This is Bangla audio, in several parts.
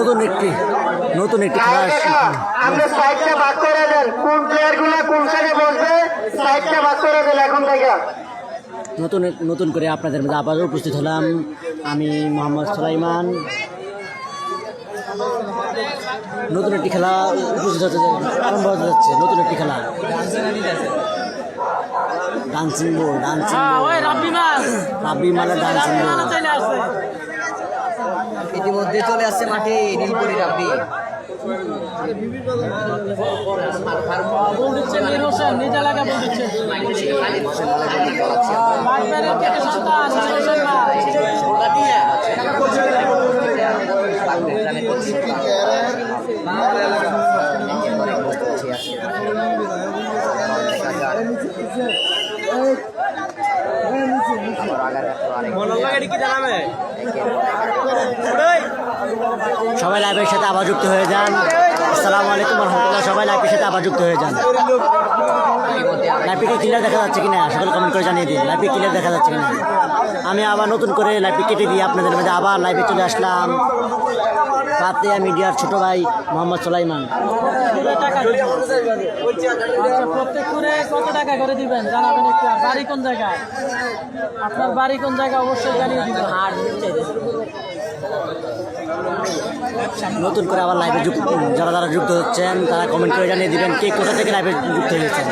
নতুন একটি খেলা আপনি সাইডটা ভাগ করে দেন, কোন প্লেয়ার গুলা কোন সাইডে বসবে সাইডটা ভাগ করে দেন এখন থেকে। নতুন করে আপনাদের মধ্যে আবার উপস্থিত হলাম আমি মোহাম্মদ সুলাইমান। নতুন একটি খেলা উপস্থিত হতে আরম্ভ হতে যাচ্ছে। নতুন একটি খেলা ডান্সিং বল, রাব্বি মালের ডান্সিং বল ইতিমধ্যে চলে আসছে মাঠে নীলপরি রাব্বি। সবাই লাইভের সাথে আবার যুক্ত হয়ে যান। আসসালামু আলাইকুম রহমতুল্লাহ। সবাই লাইভের সাথে আবার যুক্ত হয়ে যান। লাইভটিকে ক্লিয়ার দেখা যাচ্ছে কিনা সকলে কমেন্ট করে জানিয়ে দিন। লাইভটি ক্লিয়ার দেখা যাচ্ছে কিনা। আমি আবার নতুন করে লাইভটি কেটে দিয়ে আপনাদের মধ্যে আবার লাইভে চলে আসলাম। পাতিয়া মিডিয়ার ছোট ভাই মোহাম্মদ সুলাইমান। প্রত্যেক করে কত টাকা করে দিবেন জানাবেন একটু। বাড়ি কোন জায়গায়, আপনার বাড়ি কোন জায়গায় অবশ্যই জানিয়ে দিবেন। নতুন করে আবার লাইভে যারা যুক্ত হচ্ছেন তারা কমেন্ট করে জানিয়ে দিবেন কে কোথা থেকে লাইভে যুক্ত হয়েছেন।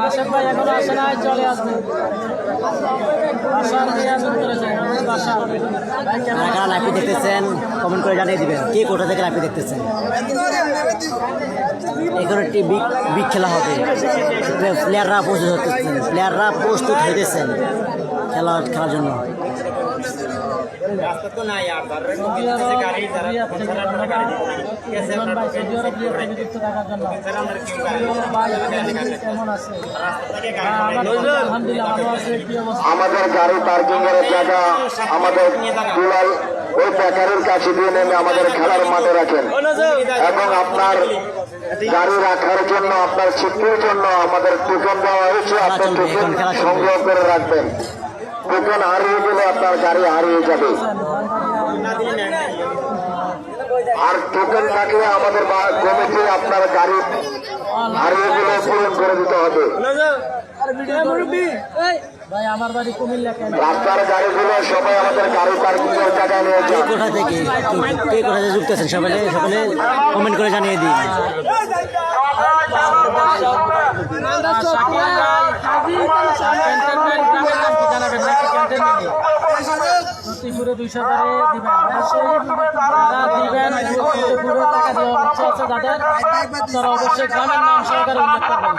রাশেদ ভাই এখনো আসে নাই, চলে আসবে। কারা লাইভে দেখতেছেন কমেন্ট করে জানিয়ে দিবেন কে কোথা থেকে লাইভে দেখতেছেন। এখন একটি বিগ খেলা হবে। প্লেয়াররা প্রস্তুত হইতেছেন খেলার জন্য। আমাদের গাড়ি পার্কিং এর জায়গা আমাদের দুলাল ওই প্যাকারের কাছে দিয়ে নেমে আমাদের খেলার মাঠে রাখেন এবং আপনার গাড়ি রাখার জন্য আপনার সিটির জন্য আমাদের টোকেন দেওয়া হয়েছে। আপনার টোকেন সংগ্রহ করে রাখবেন। টোকেন হারিয়ে গেলে আপনার গাড়ি হারিয়ে যাবে। আর টোকেন থাকলে আমাদের কমিটি আপনার গাড়ি হারিয়ে গেলে পূরণ করে দিতে হবে। ভাই আমার বাড়ি কুমিল্লা। রাস্তার গাড়িগুলো সবাই আমাদের গাড়ি পার্কিং এর জায়গায় নিয়ে যান। কোথা থেকে যুক্ত আছেন সকলে কমেন্ট করে জানিয়ে দিন। পুরো 200 করে দিবেন। পুরো টাকা দেওয়া হচ্ছে যাদের আপনারা অবশ্যই গ্রামের নাম সহকারে উল্লেখ করবেন।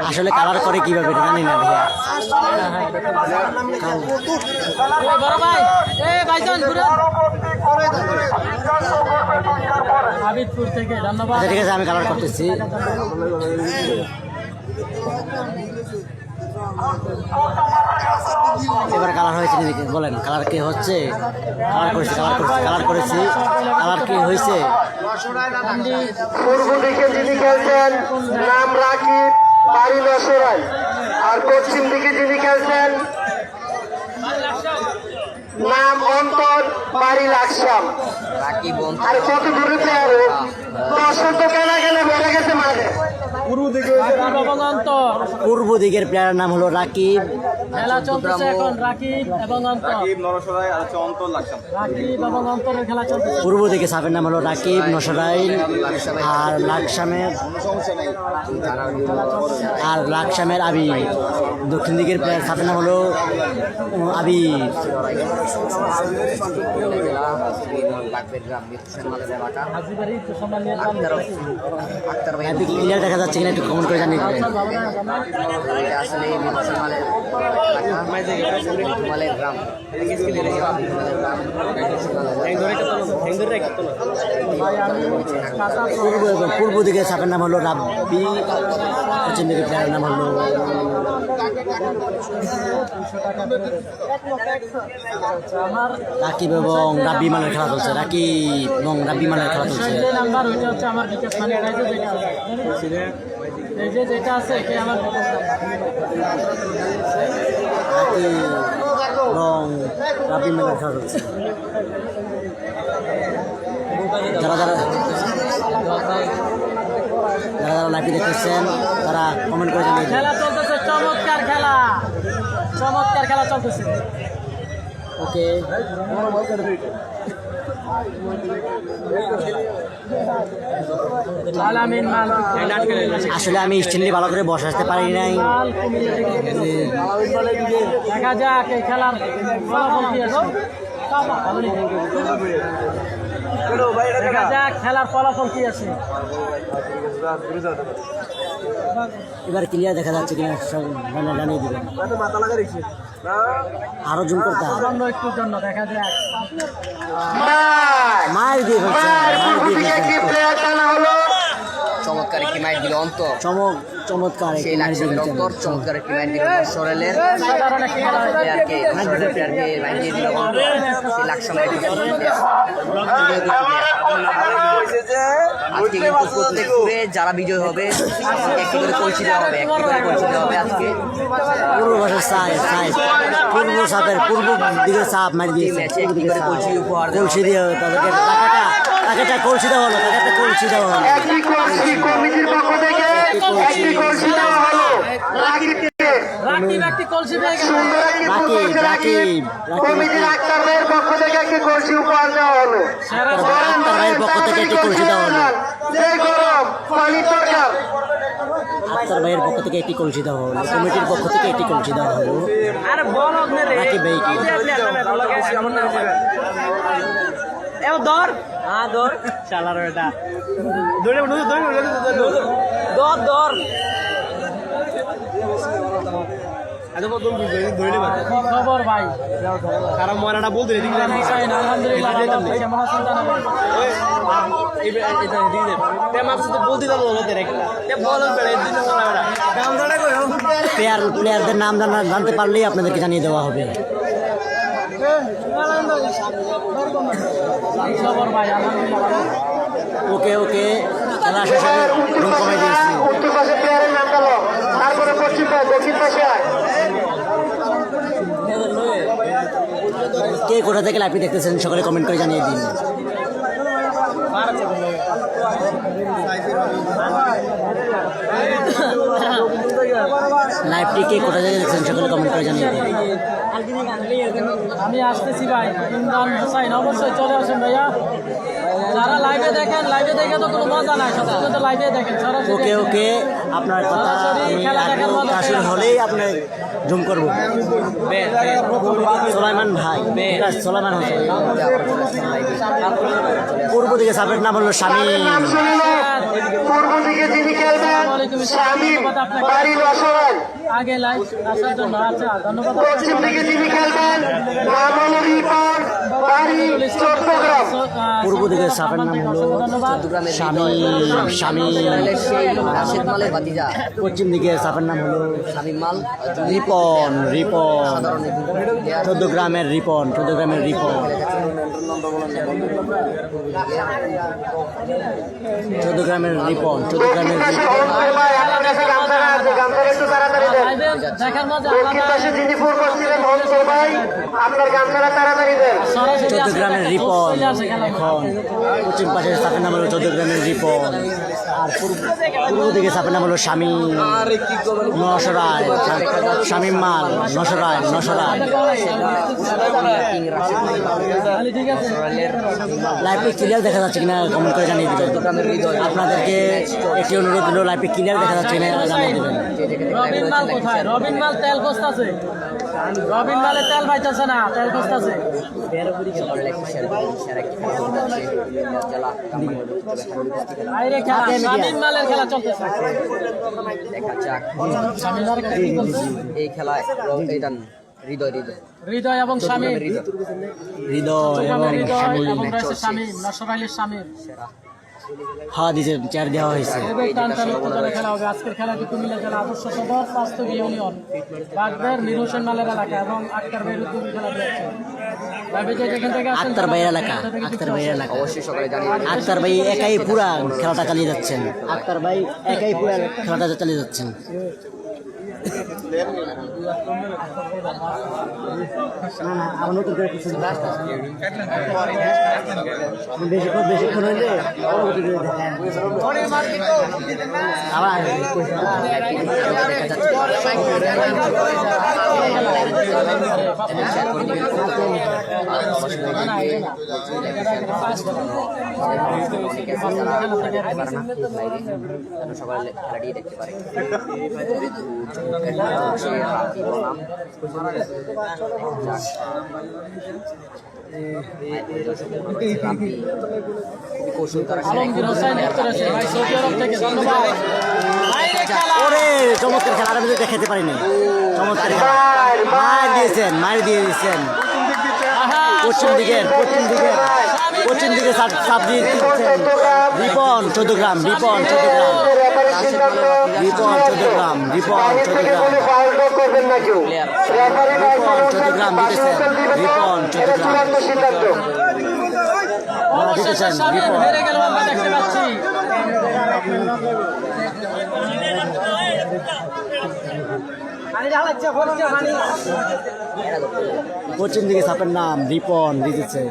আসলে কালার করে কিভাবে জানি না ভাইয়া। হাবিবপুর থেকে ধন্যবাদ। ঠিক আছে আমি কালার করতেছি। এবার কালার হয়েছে নাকি বলেন। কালার কি হচ্ছে? কালার করেছি। কালার কি হয়েছে? পূর্ব দিকে যিনি খেলছেন নাম রাকিব, বাড়ি নসরাই। আর পশ্চিম দিকে যিনি খেলছেন নাম অন্তর, বাড়ি লাকসাম। আর কত দূরে প্লেয়ার দর্শক তো কেনা বেড়ে গেছে মাঠে। পূর্ব দিকের প্লেয়ারের নাম হলো রাকিব। খেলা চলতেছে এখন রাকিব এবং অন্তর। পূর্ব দিকে সাফের নাম হলো রাকিব নসরাইল আর লাকসামের আবি। দক্ষিণ দিকের প্লেয়ার সাফের নাম হলো আবি। ক্লিয়ার দেখা যাচ্ছে কিনা একটু কমেন্ট করে জানিয়ে দেবেন। পূর্ব দিকে সাপের নাম হলো রাব্বি, পশ্চিম দিকে প্লেয়ারের নাম হলো আমার রাকিব এবং রাব্বি মালের খেলা চলছে, রাকিব এবং রাব্বি মালের খেলা চলছে। যে নাম্বার ওইটা হচ্ছে আমার বিকাশ মানে এই যে যেটা আছে এটা আমার বিকাশ নাম্বার। রাকিব এবং রাব্বি মালের খেলা চলছে। যারা যারা লাইভে দেখতেছেন তারা কমেন্ট করে জানিয়ে দিন। খেলা চলতেছে, চমৎকার খেলা, চমৎকার খেলা চলতেছে। ওকে, আলামিন মাল আসলে আমি স্ট্যান্ডে ভালো করে বসে আসতে পারি নাই। দেখা যাক এই খেলার ফলাফল কি আছে। দেখা যাক খেলার ফলাফল কি আছে। এবার ক্লিয়ার দেখা যাচ্ছে কিনা সব জানিয়ে দিবেন। আরো জুম করতে হবে। সামান্য একটুর জন্য দেখা যাক। মার দিয়ে ফেলছে, মার দিয়ে একটি ফেলছে। প্লেয়ার টানা হলো। চমৎকার একটি মাইট দিল অন্তর, চমৎকার সেই লাগছে অন্তর, চমৎকার একটি মাইট দিল সরেলের সাধারণ একটা খেলা হয়েছে। প্লেয়ারকে, সরেলের প্লেয়ারকে মাইট দিয়ে দিল অন্তর, সেই লাগছে মাইট দিল। আজকে কিন্তু প্রত্যেক টুরে যারা বিজয় হবে একটি করে কলসি দেওয়া হবে, একটি করে কলসি দেওয়া হবে আজকে। পূর্ব ভাষার সাইড পূর্ব সাপের পূর্ব দিকে সাপ মারি দিয়েছে। ম্যাচে একটি করে কলসি উপহার দেওয়া কলসি দিয়ে তাদেরকে টাকাটা কলসি দেওয়া হলো, টাকাটা কলসি দেওয়া হলো। একটি কলসি কমিটির পক্ষ থেকে একটি কলসি দেওয়া হলো। রাকিবকে রাকিব একটি কলসি পেয়ে গেল। সুন্দর একটি ফুটবল রাকিব, রাকিব, রাকিব। কমিটির আক্তার ভাইয়ের পক্ষ থেকে একটি কলসি উপহার দেওয়া হলো। সেরা আক্তার ভাইয়ের পক্ষ থেকে একটি কলসি দেওয়া হলো। জয় গরম পানি দরকার। আক্তার ভাইয়ের পক্ষ থেকে একটি কলসি দেওয়া হলো, কমিটির পক্ষ থেকে একটি কলসি দেওয়া হলো। আরে বল ওখানে রে। রাকিব ভাই কি এও ধর। হ্যাঁ ধর। শালার এটা। ধরে ধর ধর। কি খবর ভাই? খারাপ মরাটা বলতে এদিকে হুসাইন, আলহামদুলিল্লাহ ভালো আছি। কেমন আছেন জানাবেন? বলতে যাবো প্লেয়ারদের নাম জানতে পারলেই আপনাদেরকে জানিয়ে দেওয়া হবে। কি খবর ভাই? আলহামদুলিল্লাহ ভালো। ওকে ওকে, খেলা শেষে রুম কমে দিয়েছি। উত্তর পাশে প্লেয়ারের নাম গেল, তারপরে পশ্চিম পাশে, দক্ষিণ পাশে আয়। কে কোথা থেকে লাইভটি দেখতেছেন সকলে কমেন্ট করে জানিয়ে দিন। লাইভটি কে কোথা থেকে দেখছেন সকলে কমেন্ট করে জানিয়ে দিন। আমি আসতেছি ভাই। ইমরান হুসাইন, অবশ্যই চলে আসুন ভাইয়া। যারা লাইভে দেখেন, লাইভে দেখে তো কোনো মজা নাই, সত্যি তো লাইভে দেখেন সরাসরি। ওকে ওকে, আপনার কথা আমি আসল হলেই আপনার জুম করবো। সোলাইমান ভাই, সোলাইমান হোসেন। পূর্ব দিকে সাপের নাম হলো শামীম। নাম শুনল, পূর্ব দিকে যিনি খেলবেন শামীম, বাড়ি রসরাল। আগে লাইভ আসার জন্য আচ্ছা ধন্যবাদ। পশ্চিম দিকে যিনি খেলবেন নাম হলো রিপন, বাড়ি চট্টগ্রাম। পূর্ব দিকে সাপের নাম হলো ধন্যবাদ। শামীম, শামীম। সেই রাশেদ মালের ভাতিজা পশ্চিম দিকে সাপের নাম হলো শামীম মাল, রিপন, রিপন। সাধারণ প্লেয়ার। 14 গ্রামের রিপন, 14 গ্রামের রিপন, 14 গ্রামের রিপন, 14 গ্রামের পাশে রিপন। অন্তর ভাই, আপনার কাছে গামছাটা আছে, গামছাটা একটু তাড়াতাড়ি দেন। লাইভে দেখার মজা দক্ষিণ আলাদা। পাশে যিনি ফোন করছিলেন অন্তর ভাই, আপনার গামছাটা তাড়াতাড়ি দেন। সরাসরি 14 আসে গ্রামের দেখা, রিপন। চলে আসে খেলা। এখন পশ্চিম পাশের সাপের নাম হলো 14 গ্রামের রিপন। আর পূর্ব দিকে সাপের নাম হলো শামীম, নশরায়, শামীম মাল, নশরায়, নশরায়। তাহলে ঠিক আছে। লাইভে ক্লিয়ার দেখা যাচ্ছে কিনা কমেন্ট করে জানিয়ে দেবেন। আপনাদেরকে একটি অনুরোধ হলো, লাইভে ক্লিয়ার দেখা যাচ্ছে কিনা জানিয়ে দেবেন। রবিন মাল কোথায়? রবিন মাল তেল খুঁজতেছে। রবিন মালের তেল পাইতেছে না, তেল খুঁজতেছে। বাইরে খেলা, রবিন মালের খেলা চলতেছে। দেখা যাক শামীম আর কি বলছে? এই খেলায় হৃদয় হৃদয় হৃদয় এবং শামীম। হৃদয় এবং হৃদয় শামীম। এবং রয়েছে শামীম, নশরাইলের শামীম। সেরা হ্যাঁ দিয়েছে, চেয়ার দেওয়া হয়েছে। খুবই টানটান উত্তেজনা খেলা হবে। আজকের খেলাটি কুমিল্লা জেলা আদর্শ সদর বাস্তবী ইউনিয়ন বাগদের নিরোশন মালের এলাকা এবং আক্তার ভাইয়ের উদ্যোগে খেলা দিচ্ছে। যেখান থেকে আসেন আক্তার ভাইয়ের এলাকা, আক্তার ভাইয়ের এলাকা। অবশ্যই সকালে জানিয়ে আক্তার ভাই একাই পুরা খেলাটা চালিয়ে যাচ্ছেন। আক্তার ভাই একাই পুরা খেলাটা চালিয়ে যাচ্ছেন। না না, আবার নতুন করে কিছু বেশিক্ষণ হইলে আবার সকালে খেলাটি দেখতে পারে। আলমগীর হোসেন উত্তর আসে ভাই সৌদি আরব থেকে, ধন্যবাদ। বাইরে খেলা। ওরে চমৎকার খেলা, আমি তো দেখাতে পারিনি। চমৎকার খেলা, মার দিয়েছেন, মার দিয়ে দিয়েছেন। আহা, পশ্চিম দিকে সাপ দিয়ে দিচ্ছেন। রিপন 14 গ্রাম, রিপন 14 গ্রাম, রিপন 14 গ্রাম, রিপন 14 গ্রাম, রিপন 14 গ্রাম দিতেছেন। রিপন 14 গ্রাম দিতেছেন। স্বামী রিপন হেরে গেল আমরা দেখতে পাচ্ছি। পশ্চিম দিকে সাপের নাম রিপন দিতেছে।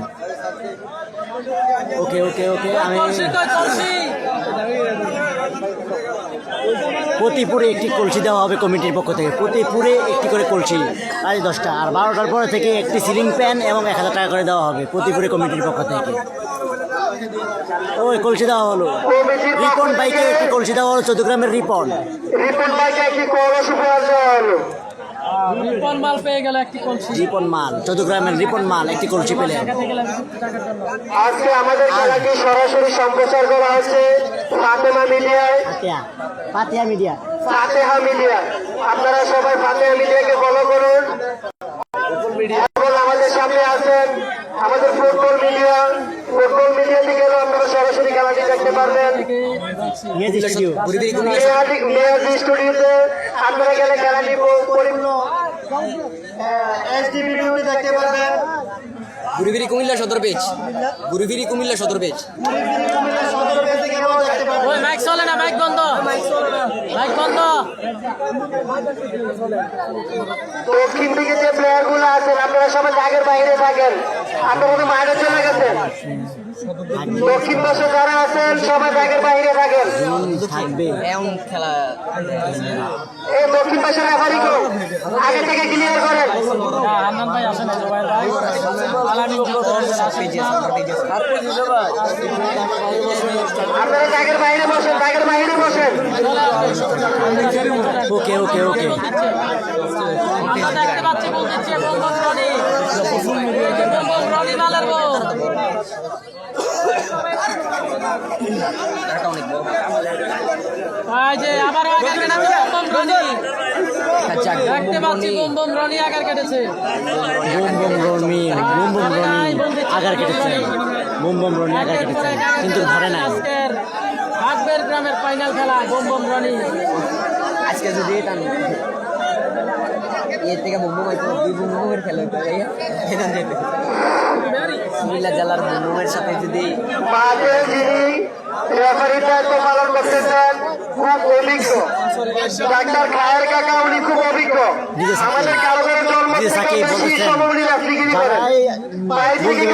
ওকে ওকে ওকে, আমি কলসি কই কলসি? প্রতিপুরে একটি কলসি দেওয়া হবে কমিটির পক্ষ থেকে। প্রতিপুরে একটি করে কলসি, আজ 10টা, আর 12টার পরে থেকে একটি সিলিং ফ্যান এবং 1000 টাকা করে দেওয়া হবে প্রতিপুরে কমিটির পক্ষ থেকে। ওই কলসি দেওয়া হলো রিপন ভাইকে, একটি কলসি দেওয়া হলো 14 গ্রামের রিপন। রিপন ভাইকে একটি কলস উপহার দেওয়া হলো। রিপন মাল পেয়ে গেল একটি কলসি। রিপন মাল 14 গ্রামের রিপন মাল একটি কলসি পেলেন। দেখাতে গেলাম টাকার জন্য। আজকে আমাদের খেলাটি সরাসরি সম্প্রচার করা হচ্ছে ফাতেমা মিডিয়ায়, পাতিয়া মিডিয়া। ফাতেহা মিডিয়া। আপনারা সবাই ফাতেহা মিডিয়াকে ফলো করুন। এবং আমাদের সামনে আছেন আমাদের ফুটবল মিডিয়া। ফুটবল মিডিয়া থেকে আপনারা সরাসরি খেলাটি দেখতে পারবেন। মিয়াজি স্টুডিও, মেয়াজি স্টুডিওতে আপনারা গেলে খেলাটি এসডিপি টিভি দেখতে পারবেন। গুরুবিরি কুমিল্লা সদর পেজ, গুরুবিরি কুমিল্লা সদর পেজ। ওই মাইক চলে না, মাইক বন্ধ, মাইক বন্ধ। দক্ষিণ দিকে যে প্লেয়ার গুলো আছেন আপনারা সবাই জায়গার বাইরে থাকেন। আপনারা মাঠে চলে গেছেন। দক্ষিণ পাশে যারা আছেন সবাই জায়গার বাইরে থাকেন। থাকবে এমন খেলা এই দক্ষিণ পাশে রেফারি কো আগে থেকে ক্লিয়ার করেন। হান্নান ভাই আসেন, জুবাইর ভাই আলামি আপনারা জায়গার বাইরে বসেন, জায়গার বাইরে বসেন। ওকে ওকে ওকে। আমরা দেখতে পাচ্ছি, বলতেছি বলবন রনি, বলবন রনি মালের বল। এই যে আবার আগার কেটেছে বম রনি, দেখতে পাচ্ছি বম রনি আগার কেটেছে। বুম বুম রনি, বুম বুম রনি আগার কেটেছে। বুম বুম রনি আগার কেটেছে, কিন্তু ধরে নাই। আজকের বাগবের গ্রামের ফাইনাল খেলা বম রনি। আজকে যদি এটা এর থেকে বন্ধু হয়তো দুই বন্ধুমের খেলা হইতো কুমিল্লা জেলার বন্ধুমের সাথে যদি মাঠে যিনি রেফারির দায়িত্ব পালন করতেছেন খুব অভিজ্ঞ ডাক্তার খায়ের কাকা, উনি খুব অভিজ্ঞ। আমাদের কারোর জন্ম থেকে বেশি সময় উনি রেফারিগিরি করেন।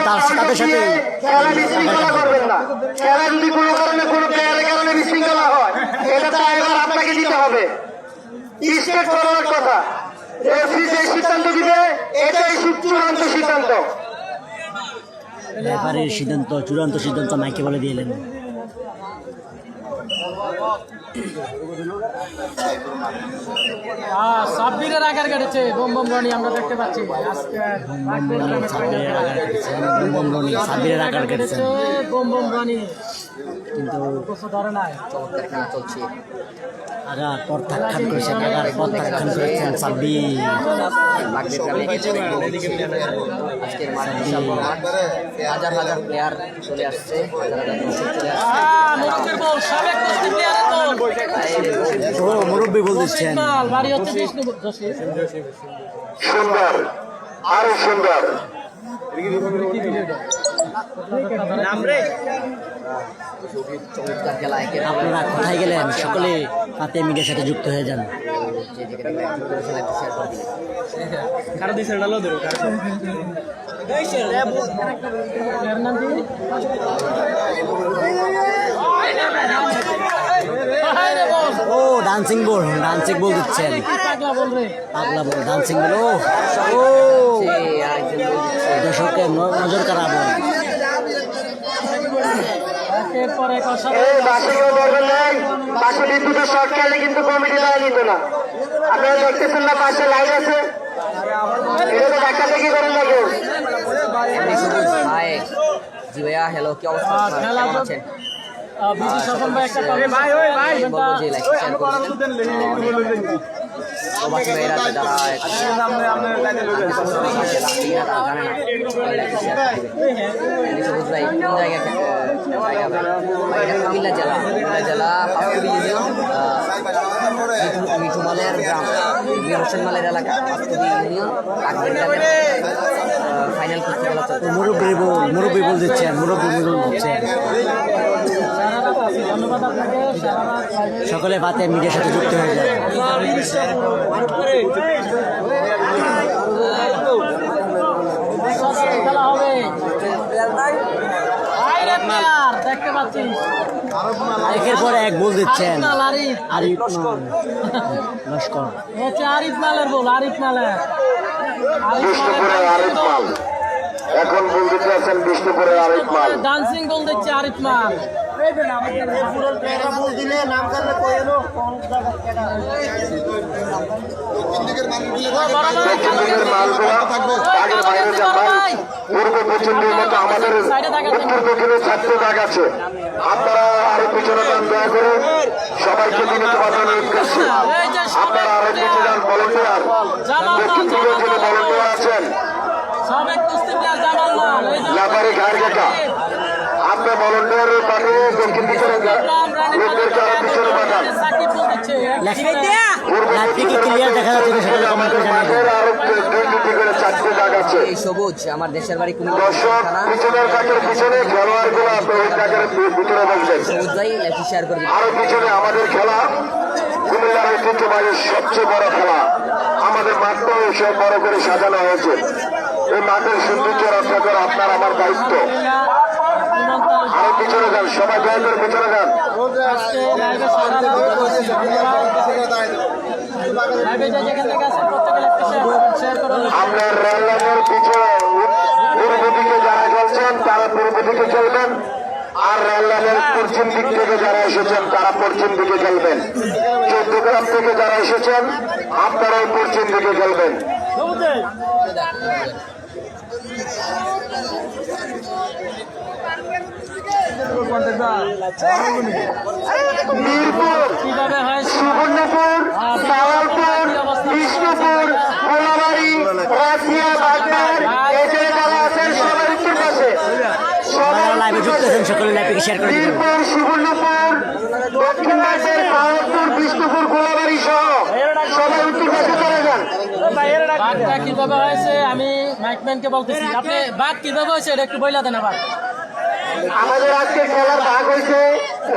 তাদের সাথে খেলা বিশৃঙ্খলা করবেন না। খেলা যদি কোনো কারণে কোনো প্লেয়ারের কারণে বিশৃঙ্খলা হয় এটা তো এবার আপনাকে দিতে হবে। স্টেট ফরওয়ার্ড কথা, রেফারি যে সিদ্ধান্ত দিবে এটাই চূড়ান্ত সিদ্ধান্ত। রেফারির সিদ্ধান্ত, চূড়ান্ত সিদ্ধান্ত মাইকে বলে দিলেন। সাব্বিরের আগার কেটেছে বম রনি, আমরা দেখতে পাচ্ছি আজকে বাগবের গ্রামের ফাইনাল খেলা। সাবিরের আকার কেটেছেন, বম রনি কিন্তু কিছু ধরে নাই। চমৎকার খেলা চলছে। আগার প্রত্যাখ্যান করেছেন, আগার প্রত্যাখ্যান করেছেন সাব্বির। বাগদি গ্রামে আজকের মাঠ বিশাল বড় মাঠ, হাজার হাজার প্লেয়ার চলে আসছে, হাজার হাজার দর্শক চলে আসছে। মুরব্বীর বল, সাবেক কুস্তি প্লেয়ারের বল। ও মুরব্বী বল দিচ্ছেন। মাল, বাড়ি হচ্ছে বিষ্ণুপুর। সুন্দর, আরো সুন্দর। চমৎকার খেলা, একের পর এক। আপনারা কোথায় গেলেন? সকলে হাতে মিডিয়ার সাথে যুক্ত হয়ে যান। যে যেখানে ব্যাট করেছেন একটু শেয়ার করে দিলেন। কারো দিছে না লো ধরো কারো প্লেয়ার নাম কি? হায়রে বল। ও ডান্সিং বল দিচ্ছেন। কি পাগলা বল রে। পাগলা বল, ডান্সিং বল। ও সে আরেকজন গোল দিচ্ছে। দর্শকের নজর কাড়া বল। একের পর এক অসাধারণ। এই বাসে কেউ ধরবেন নাই, পাশে বিদ্যুতের শর্ট খেলে কিন্তু কমিটি দেওয়া নিত না। আপনারা দেখতেছেন না পাশে লাইন আছে, এটা তো দেখা দেখি করেন না কেউ। হাই জি ভাইয়া, হ্যালো, কি অবস্থা? খেলা কেমন তো আছেন? বিজি সফল ভাই একটা পাবে। বলবো যে লাইক শেয়ার করে দিবেন। প্রবাসী ভাইরা যারা সবুজ ভাই কোন জায়গা কুমিল্লা জেলা পাঁচতুবি ইউনিয়ন মিঠুমালের গ্রাম মীর হোসেন মালের এলাকা পাঁচতুবি ইউনিয়ন কাকদের গ্রামের ফাইনাল কুস্তি খেলা চলছে। মুরব্বী বল দিচ্ছেন। ধন্যবাদ আপনাকে। সারা রাত লাইভে সকলে হাতে মিডিয়ার সাথে যুক্ত হয়ে যান। খেলা হবে। হায়রে প্লেয়ার, দেখতে পাচ্ছি। একের পর এক বল দিচ্ছেন। আরিফ মাল, আরিফ লস্কর। হচ্ছে আরিফ মালের বল, আরিফ মালের। বিষ্ণুপুরের আরিফ মাল, এখন বলতে আছেন বিষ্ণুপুরের আরিফ মাল। ডান্সিং বল দিচ্ছে আরিফ মাল। দক্ষিণ দিকের মালগুলো দাগের বাইরে যান ভাই। পূর্ব পশ্চিমের মতো আমাদের উত্তর দক্ষিণে 4টি দাগ আছে। আপনারা আরো পিছনে যান, দয়া করে সবাইকে বিনীত ভাবে অনুরোধ করছি, আপনারা আরো পিছনে যান। ভলেন্টিয়ার, দক্ষিণ দিকে যিনি ভলেন্টিয়ার আছেন, সাবেক কুস্তি প্লেয়ার জামাল মাল। লাফারি ঘাড় কাটা, আপনি ভলেন্টিয়ারের পাঠিয়ে দক্ষিণ দিকে লোকদেরকে আরো পিছনে পাঠান। সাকিব বল দিচ্ছে। লাইভটিকে ক্লিয়ার দেখা যাচ্ছে না, সকলে কমেন্ট করে জানাবেন। মাঠের আরো 2টি করে 4টি দাগ আছে। এই সবুজ আমার দেশের বাড়ি কুমিল্লা দর্শক থানা। পিছনের কাকের পিছনে খেলোয়াড়গুলো ওই কাকের ভিতরে বসবেন। সবুজ ভাই লাইক শেয়ার করে দিবেন। আরো পিছনে আমাদের খেলা, কুমিল্লার ঐতিহ্যবাহী সবচেয়ে বড় খেলা। আমাদের মাঠটাও সব বড় করে সাজানো হয়েছে। এই মাঠের সৌন্দর্য রক্ষা করা আপনার আমার দায়িত্ব। আরো পিছনে যান, সবাই দয়া করে পিছনে যান। আপনার রেল লাইনের পিছনে পূর্ব দিকে যারা চলছেন তারা পূর্ব দিকে চলবেন, আর রেল লাইনের পশ্চিম দিক থেকে যারা এসেছেন তারা পশ্চিম দিকে চলবেন। চৌদ্দগ্রাম থেকে যারা এসেছেন আপনারাও পশ্চিম দিকে চলবেন। মিরপুর, কিভাবে হয় সুবর্ণপুর, সাওয়ালপুর, বিষ্ণুপুর, কোলাবাড়ি, রাশিয়া, বাগদার, এখানে যারা আছেন সবার উত্তর পাশে, যারা লাইভে যুক্ত আছেন সকলে লাইভটিকে শেয়ার করে দিবেন। মিরপুর, সুবর্ণপুর, দক্ষিণ পাশের সাওয়ালপুর, বিষ্ণুপুর, কোলাবাড়ি সহ সবাই উত্তর পাশে চলে যান। বাঘটা কিভাবে হয়েছে আমি মাইকম্যানকে বলতেছি। আপনি বাঘ কিভাবে হয়েছে এটা একটু বইলা দেন আবার। আমাদের আজকে খেলার ভাগ হয়েছে,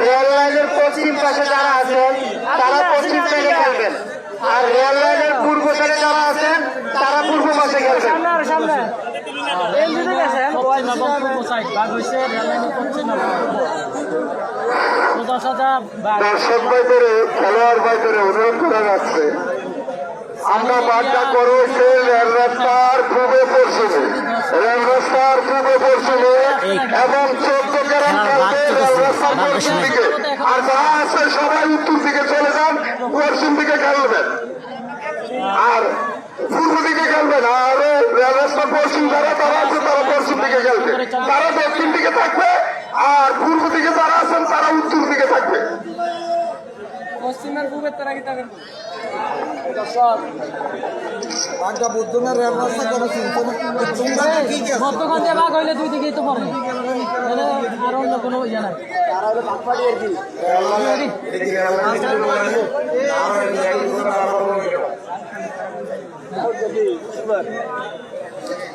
রেল লাইনের পশ্চিম পাশে যারা আছেন তারা পশ্চিম সাইডে খেলবেন, আর রেল লাইনের পূর্ব সাইডে যারা আছেন তারা পূর্ব পাশে খেলবেন। পশ্চিম এবং পূর্ব সাইড বাঘ হয়েছে, রেললাইনের পশ্চিম এবং সোজা সাজা বাঘ। দর্শক ভাইদের, খেলোয়াড় ভাইদের অনুরোধ করা যাচ্ছে, আমরা বার্তা করেছি রেল রাস্তার পূর্বে পশ্চিমে, রেল রাস্তার পূর্বে পশ্চিমে এবং 14 গ্রাম খেলবে রেল রাস্তার পশ্চিম দিকে, আর যারা আছে সবাই উত্তর দিকে চলে যান, পশ্চিম দিকে খেলবেন আর পূর্ব দিকে খেলবেন। আর রেল রাস্তার পশ্চিম যারা তারা আছে তারা পশ্চিম দিকে খেলবে, তারা দক্ষিণ দিকে থাকবে, আর পূর্ব দিকে যারা আছেন তারা উত্তর দিকে থাকবে। পশ্চিমের পূবের তারা কি থাকেন মধ্যখান দিয়ে ভাগ হইলে দুই দিকেই তো পড়ে আর অন্য কোনো ইয়ে নাই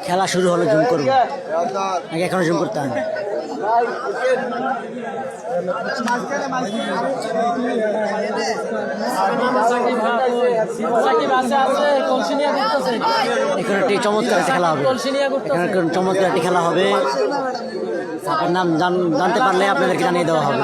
খেলা শুরু হলো, জুম করবো নাকি এখনো জুম করতে হবে? এখানে একটি চমৎকার একটা খেলা হবে, এখানে একটা চমৎকার একটি খেলা হবে। আপনার নাম জানতে পারলে আপনাদেরকে জানিয়ে দেওয়া হবে।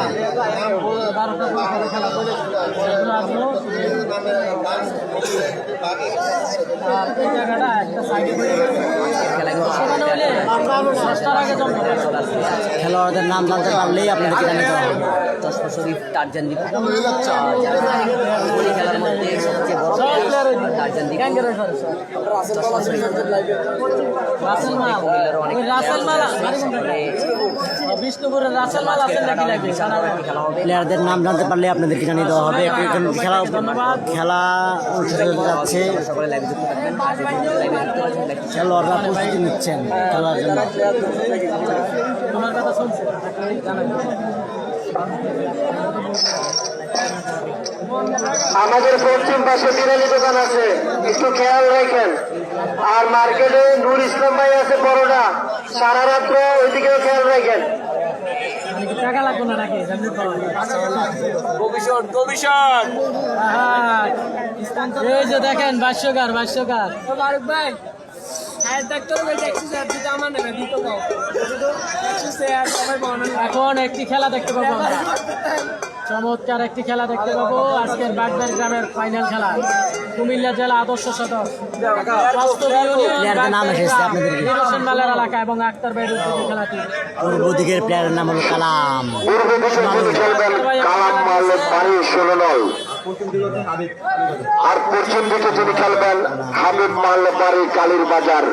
খেলোয়াড়দের নাম জানতে পারলেই আপনাদেরকে জানিয়ে দেওয়া হবে। তসফা শরীফ, টারজান দীপ, খেলার মধ্যে সবচেয়ে বড় টারজান দীপ, বিষ্ণুপুরের রাসেল মাল আছেন নাকি লাগবে প্লেয়ারদের নাম জানতে পারলে আপনাদেরকে জানিয়ে দেওয়া হবে। এখন খেলা অনুষ্ঠিত হতে যাচ্ছে, সকলে লাইভে যুক্ত থাকবেন। খেলোয়াড়রা প্রস্তুতি নিচ্ছেন খেলার জন্য। তোমার কথা শুনছে আমাদের পশ্চিম পাশে বিরিয়ানি দোকান আছে, একটু খেয়াল রাখেন। আর মার্কেটে নূর ইসলাম ভাই আছে বড়টা, সারা রাত্র ওইদিকেও খেয়াল রাখেন। টাকা লাগবে না নাকি এই যে দেখেন ভাষ্যকার ফারুক ভাই এখন একটি খেলা দেখতে পাবো আমরা, চমৎকার একটি খেলা দেখতে পাবো। আজকের বাগদার গ্রামের ফাইনাল খেলা, কুমিল্লা জেলা আদর্শ সদর প্লেয়ারদের নাম এসেছে আপনাদেরকে। মালের এলাকা এবং আক্তার ভাইয়ের উদ্যোগে খেলাটি। পূর্ব দিকের প্লেয়ারের নাম হলো কালাম। পূর্ব দিকে যিনি খেলবেন কালাম মাল্লের বাড়ি 16 নল। আর পশ্চিম দিকে যিনি খেলবেন হাবিব মাল্লের বাড়ি কালীর বাজার।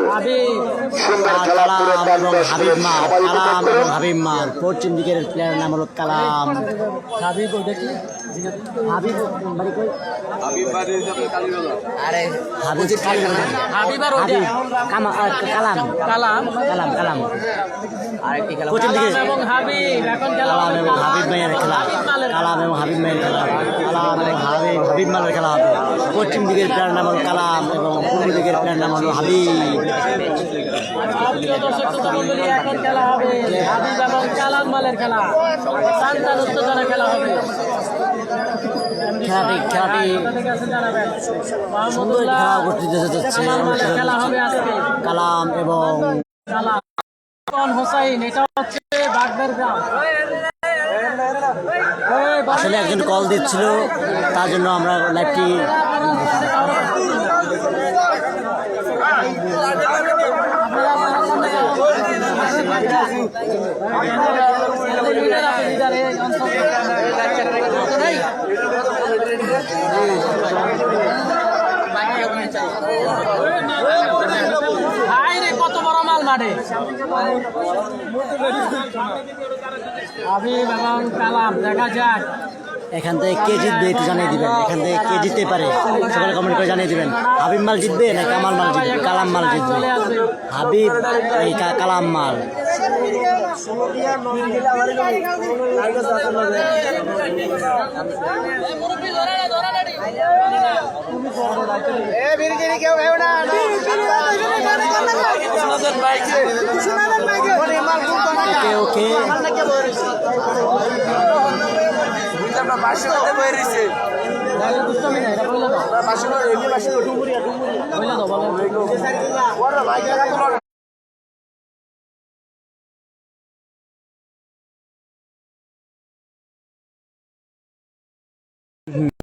সুন্দর খেলা করে দেখবেন সবাই কালাম উপভোগ এবং করুন। হাবিব মাল। পশ্চিম দিকের প্লেয়ারের নাম হলো কালাম। হাবিব দেখি হাবিব বাড়ি কই? আরে হাবিব হাবিব আর হাবিব কালাম কালাম কালাম কালাম। আরেকটি খেলা পশ্চিম দিকে এবং হাবিব এখন খেলা কালাম হবে এবং হাবিব মায়ের খেলা, কালাম এবং হাবিব মায়ের খেলা, কালাম এবং হাবিব মালের খেলা হবে। পশ্চিম দিকের প্লেয়ার নাম হলো কালাম এবং পূর্ব দিকের প্লেয়ার নাম হলো হাবিব। প্রিয় দর্শক শ্রোতা মণ্ডলী, এখন খেলা হবে হাবিব এবং কালাম মালের খেলা, সান্তান উত্তেজনা খেলা হবে। খেলাটি আপনাদের কাছে জানাবেন সুন্দর খেলা অনুষ্ঠিত হতে যাচ্ছে। খেলা হবে আজকে কালাম এবং কালাম হোসাইন, এটা হচ্ছে বাগদার গ্রাম। আসলে একজন কল দিচ্ছিল, তার জন্য আমরা লাইভটি কত বড় মাল মাঠে হাবিব এবং কালাম, দেখা যাক এখান থেকে কে জিতবে একটু জানিয়ে দিবেন। এখান থেকে কে জিততে পারে সবাই কমেন্ট করে জানিয়ে দিবেন। হাবিব মাল জিতবে না কামাল মাল জিতবে? কালাম মাল জিতবে। হাবিব এই কালাম মাল। ওকে ওকে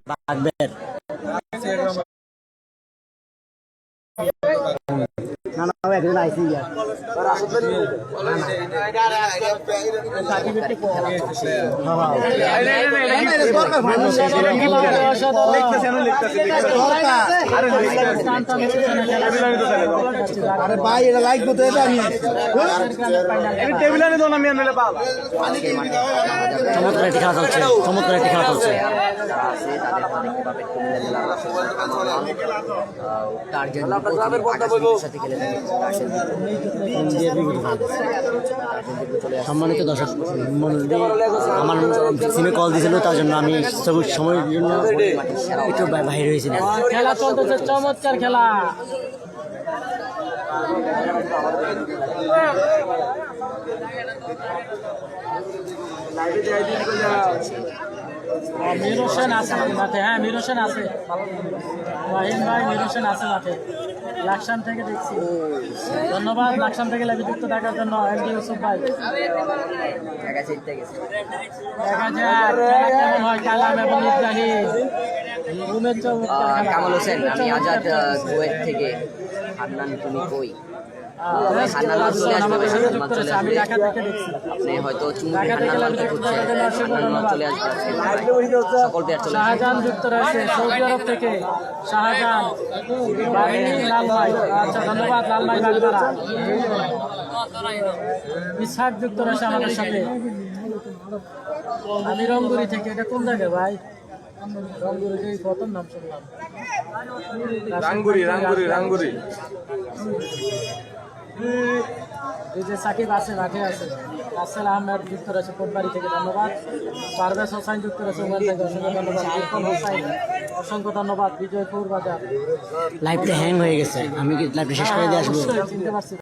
বাগবের না না একজন আইসি ইয়ার আরে ভাই এটা লাইক করতে হবে আমি টেবিলে নিয়ে দাও না আমি আনলে পাল চমৎকার একটি খেলা চলছে চমৎকার একটি খেলা চলছে যারা আছে তাদের তো দেখতে পাবেন কুমিল্লা জেলার টার্জেন সাথে খেলে থাকে সম্মানিত দর্শক মন্ডলী আমার সিমে কল দিয়েছিল তার জন্য আমি সময়ের জন্য একটু বাইরে হয়েছিলাম খেলা চলতেছে চমৎকার খেলা মীর হোসেন আছে মাঠে, হ্যাঁ মীর হোসেন আছে, রাহিম ভাই মীর হোসেন আছে মাঠে, লাকসাম থেকে দেখছি। ধন্যবাদ লাকসাম থেকে লাইভযুক্ত থাকার জন্য এমডি ইউসুফ ভাই। দেখা যাক খেলা কেমন হয় কালাম এবং ইব্রাহিম। রুমের চমৎকার খেলা। কামাল হোসেন, আমি আজাদ কুয়েত থেকে। হান্নান তুমি কই? হান্নান চলে আসবে, হান্নান চলে আমি আসবে। ঢাকা থেকে দেখছি। আপনি হয়তো চুমুকে হান্নান বলতে খুঁজছে, হান্নান চলে আসবে। সকল প্লেয়ার চলে আসবে। শাহজাহান যুক্ত রয়েছে সৌদি আরব থেকে। শাহজাহান বাড়ি লাল ভাই, আচ্ছা ধন্যবাদ লাল ভাই বাগদারা। ইসহাক যুক্ত রয়েছে আমাদের সাথে। আমি রংপুরি থেকে। এটা কোন জায়গায় ভাই? রংপুরি থেকে প্রথম নাম শুনলাম। রাঙ্গুরি এই যে সাকিব আছে মাঠে আছে। রাসেল আহমেদ যুক্ত রয়েছে কোটবাড়ি থেকে, ধন্যবাদ। পারভেজ হোসাইন যুক্ত রয়েছে ওমান থেকে, অসংখ্য ধন্যবাদ। বিপুল হোসাইন অসংখ্য ধন্যবাদ। বিজয়পুর বাজার লাইভটা হ্যাং হয়ে গেছে, আমি কি লাইভটা শেষ করে দিয়ে আসবো? অবশ্যই চিনতে পারছি।